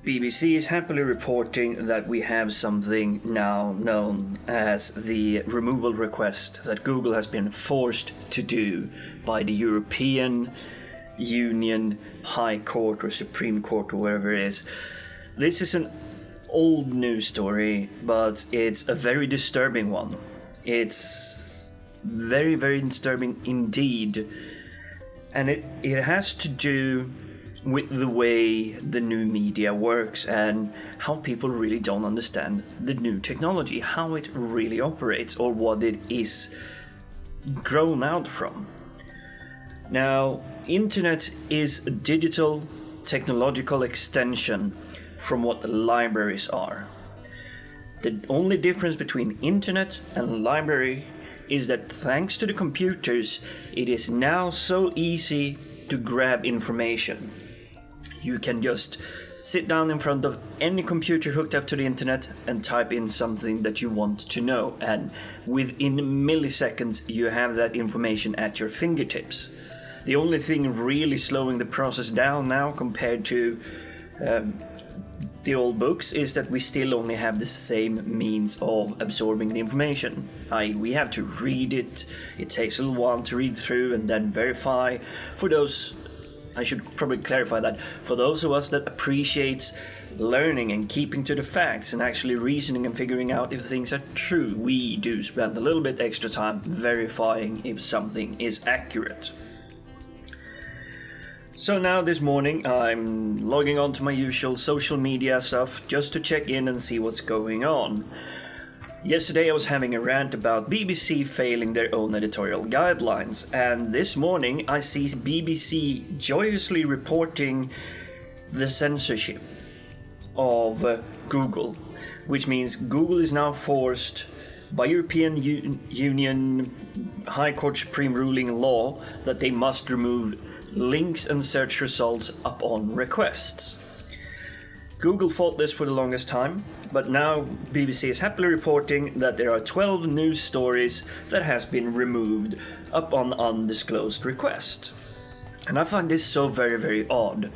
BBC is happily reporting that we have something now known as the removal request that Google has been forced to do by the European Union High Court or Supreme Court or wherever it is. This is an old news story, but it's a very disturbing one. It's very, very disturbing indeed. And it has to do with the way the new media works and how people really don't understand the new technology, how it really operates or what it is grown out from. Now, internet is a digital technological extension from what libraries are. The only difference between internet and library is that thanks to the computers, it is now so easy to grab information. You can just sit down in front of any computer hooked up to the internet and type in something that you want to know, and within milliseconds you have that information at your fingertips. The only thing really slowing the process down now compared to the old books is that we still only have the same means of absorbing the information. We have to read it, it takes a little while to read through and then verify. For those, I should probably clarify that, for those of us that appreciates learning and keeping to the facts and actually reasoning and figuring out if things are true, we do spend a little bit extra time verifying if something is accurate. So now this morning I'm logging on to my usual social media stuff just to check in and see what's going on. Yesterday I was having a rant about BBC failing their own editorial guidelines, and this morning I see BBC joyously reporting the censorship of Google, which means Google is now forced by European Union High Court Supreme ruling law that they must remove links and search results upon requests. Google fought this for the longest time, but now BBC is happily reporting that there are 12 news stories that has been removed upon undisclosed request. And I find this so very, very odd.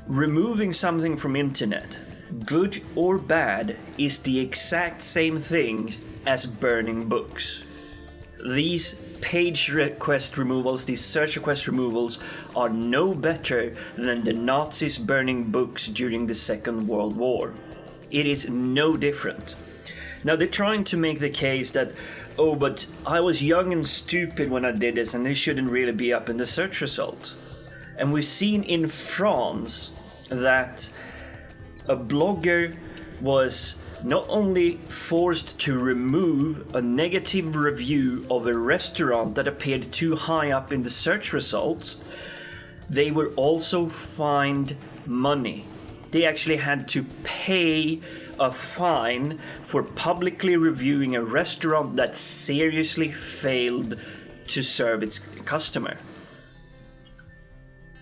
Removing something from internet, good or bad, is the exact same thing as burning books. These page request removals, these search request removals, are no better than the Nazis burning books during the Second World War. It is no different. Now they're trying to make the case that, oh, but I was young and stupid when I did this and this shouldn't really be up in the search result. And we've seen in France that a blogger was not only forced to remove a negative review of a restaurant that appeared too high up in the search results, they were also fined money. They actually had to pay a fine for publicly reviewing a restaurant that seriously failed to serve its customer.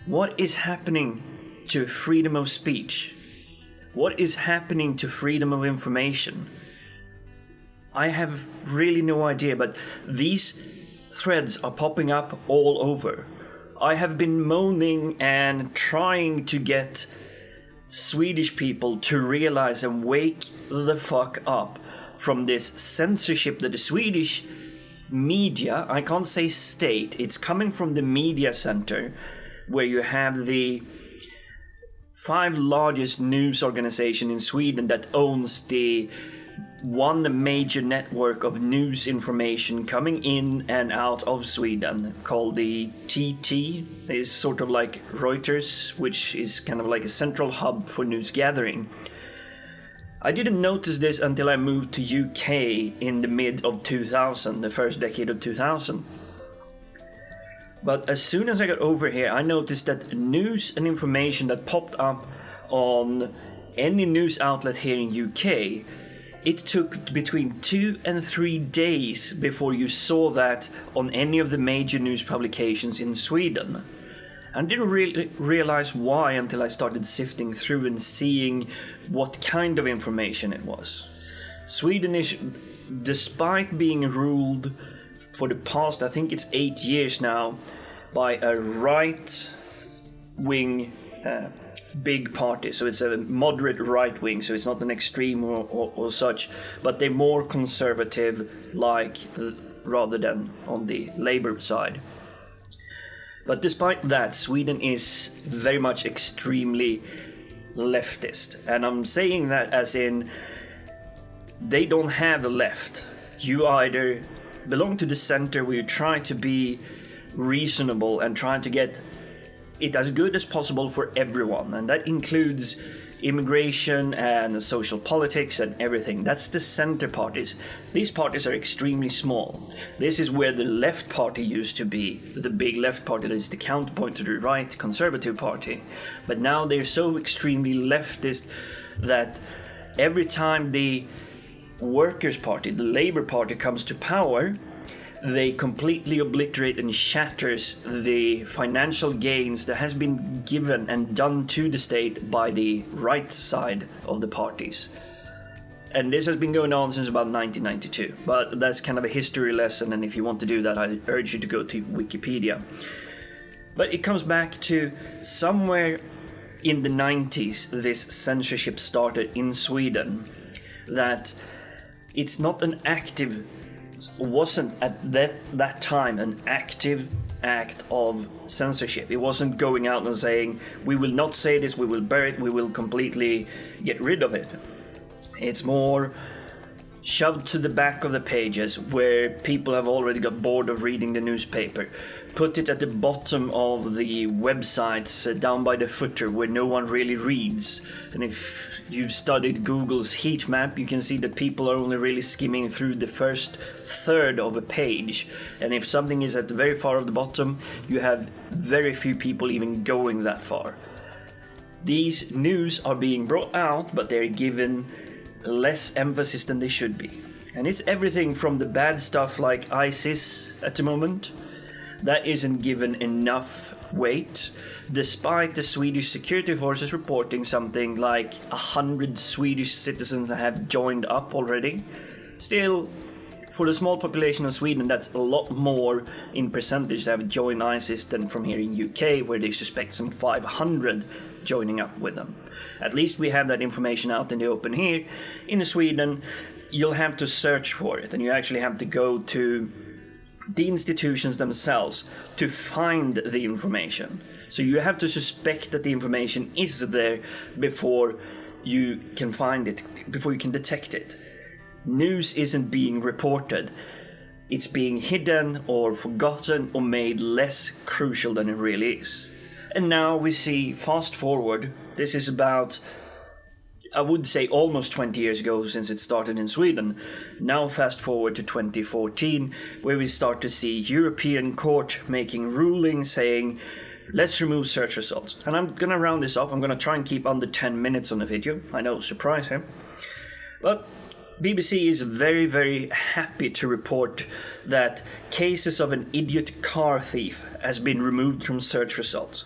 What is happening to freedom of speech? What is happening to freedom of information? I have really no idea, but these threads are popping up all over. I have been moaning and trying to get Swedish people to realize and wake the fuck up from this censorship that the Swedish media, I can't say state, it's coming from the media center, where you have the 5 largest news organization in Sweden that owns the one major network of news information coming in and out of Sweden, called the TT. It's sort of like Reuters, which is kind of like a central hub for news gathering. I didn't notice this until I moved to UK in the mid of 2000, the first decade of 2000. But as soon as I got over here, I noticed that news and information that popped up on any news outlet here in UK, it took between 2 and 3 days before you saw that on any of the major news publications in Sweden. I didn't really realize why until I started sifting through and seeing what kind of information it was. Sweden is, despite being ruled for the past, I think it's 8 years now, by a right-wing big party, so it's a moderate right wing, so it's not an extreme or such, but they're more conservative, like rather than on the Labour side. But despite that, Sweden is very much extremely leftist, and I'm saying that as in they don't have a left. You either belong to the center, where you try to be reasonable and try to get it as good as possible for everyone, and that includes immigration and social politics and everything. That's the center parties. These parties are extremely small. This is where the left party used to be, the big left party that is the counterpoint to the right conservative party. But now they're so extremely leftist that every time the Workers' Party, the Labour Party, comes to power, they completely obliterate and shatters the financial gains that has been given and done to the state by the right side of the parties. And this has been going on since about 1992, but that's kind of a history lesson, and if you want to do that, I urge you to go to Wikipedia. But it comes back to somewhere in the 90s, this censorship started in Sweden, that it's not an active, wasn't at that time an active act of censorship. It wasn't going out and saying, we will not say this, we will bury it, we will completely get rid of it. It's more shoved to the back of the pages where people have already got bored of reading the newspaper. Put it at the bottom of the websites down by the footer where no one really reads. And if you've studied Google's heat map, you can see that people are only really skimming through the first third of a page. And if something is at the very far of the bottom, you have very few people even going that far. These news are being brought out, but they're given less emphasis than they should be. And it's everything from the bad stuff like ISIS at the moment. That isn't given enough weight, despite the Swedish security forces reporting something like 100 Swedish citizens that have joined up already. Still, for the small population of Sweden, that's a lot more in percentage that have joined ISIS than from here in UK, where they suspect some 500 joining up with them. At least we have that information out in the open here. In Sweden, you'll have to search for it, and you actually have to go to the institutions themselves to find the information. So you have to suspect that the information is there before you can find it, before you can detect it. News isn't being reported. It's being hidden or forgotten or made less crucial than it really is. And now we see, fast forward, this is about, I would say almost 20 years ago since it started in Sweden. Now fast forward to 2014, where we start to see European court making rulings saying, let's remove search results. And I'm going to round this off. I'm going to try and keep under 10 minutes on the video. I know, surprise him. But BBC is very, very happy to report that cases of an idiot car thief has been removed from search results.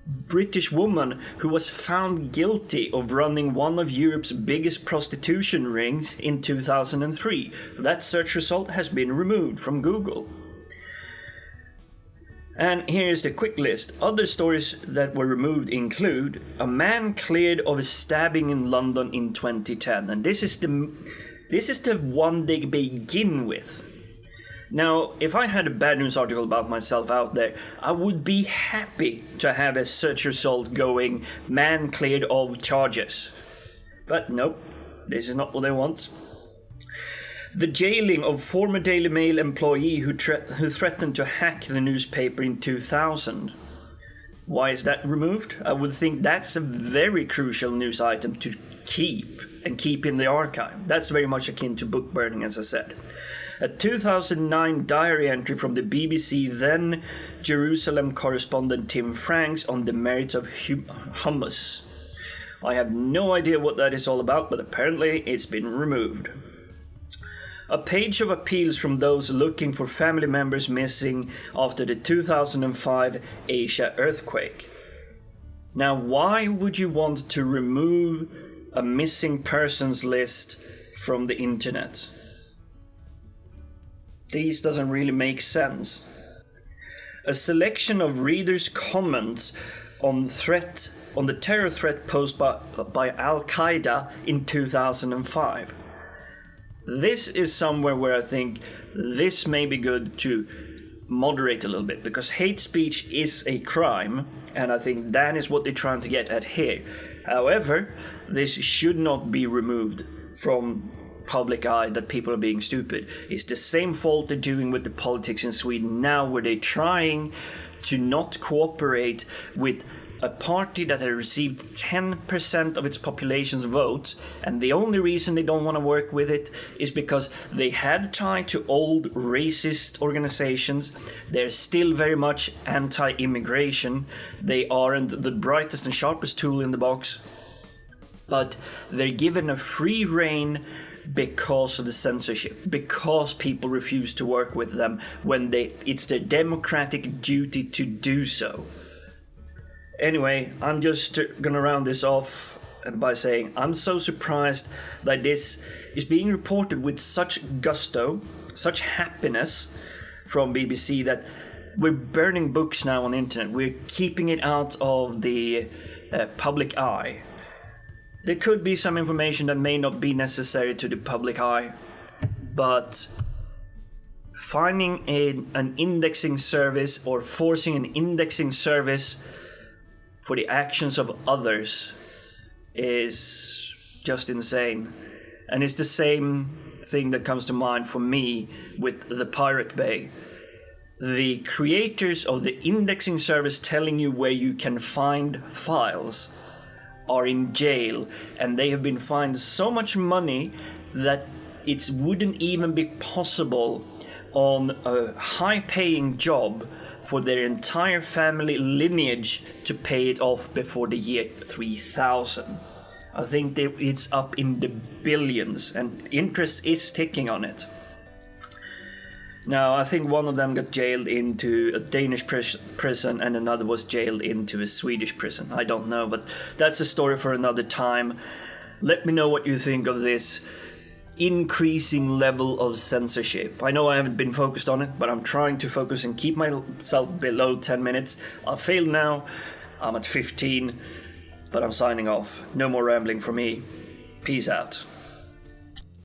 British woman who was found guilty of running one of Europe's biggest prostitution rings in 2003. That search result has been removed from Google. And here's the quick list. Other stories that were removed include a man cleared of a stabbing in London in 2010. And this is the one they begin with. Now, if I had a bad news article about myself out there, I would be happy to have a search result going, man cleared of charges. But nope, this is not what they want. The jailing of former Daily Mail employee who threatened to hack the newspaper in 2000. Why is that removed? I would think that's a very crucial news item to keep in the archive. That's very much akin to book burning, as I said. A 2009 diary entry from the BBC then Jerusalem correspondent Tim Franks on the merits of hummus. I have no idea what that is all about, but apparently it's been removed. A page of appeals from those looking for family members missing after the 2005 Asia earthquake. Now, why would you want to remove a missing persons list from the internet? This doesn't really make sense. a selection of readers' comments on the terror threat posed by Al-Qaeda in 2005. This is somewhere where I think this may be good to moderate a little bit, because hate speech is a crime, and I think that is what they're trying to get at here. However, this should not be removed from public eye that people are being stupid. It's the same fault they're doing with the politics in Sweden now, where they're trying to not cooperate with a party that has received 10% of its population's votes, and the only reason they don't want to work with it is because they had tied to old racist organizations. They're still very much anti-immigration. They aren't the brightest and sharpest tool in the box, but they're given a free rein because of the censorship, because people refuse to work with them when it's their democratic duty to do so. Anyway, I'm just gonna round this off by saying I'm so surprised that this is being reported with such gusto, such happiness from BBC, that we're burning books now on the internet. We're keeping it out of the public eye. There could be some information that may not be necessary to the public eye, but finding an indexing service or forcing an indexing service for the actions of others is just insane. And it's the same thing that comes to mind for me with the Pirate Bay. The creators of the indexing service telling you where you can find files are in jail, and they have been fined so much money that it wouldn't even be possible on a high-paying job for their entire family lineage to pay it off before the year 3000. I think it's up in the billions, and interest is ticking on it. Now, I think one of them got jailed into a Danish prison and another was jailed into a Swedish prison. I don't know, but that's a story for another time. Let me know what you think of this increasing level of censorship. I know I haven't been focused on it, but I'm trying to focus and keep myself below 10 minutes. I've failed now. I'm at 15, but I'm signing off. No more rambling from me. Peace out.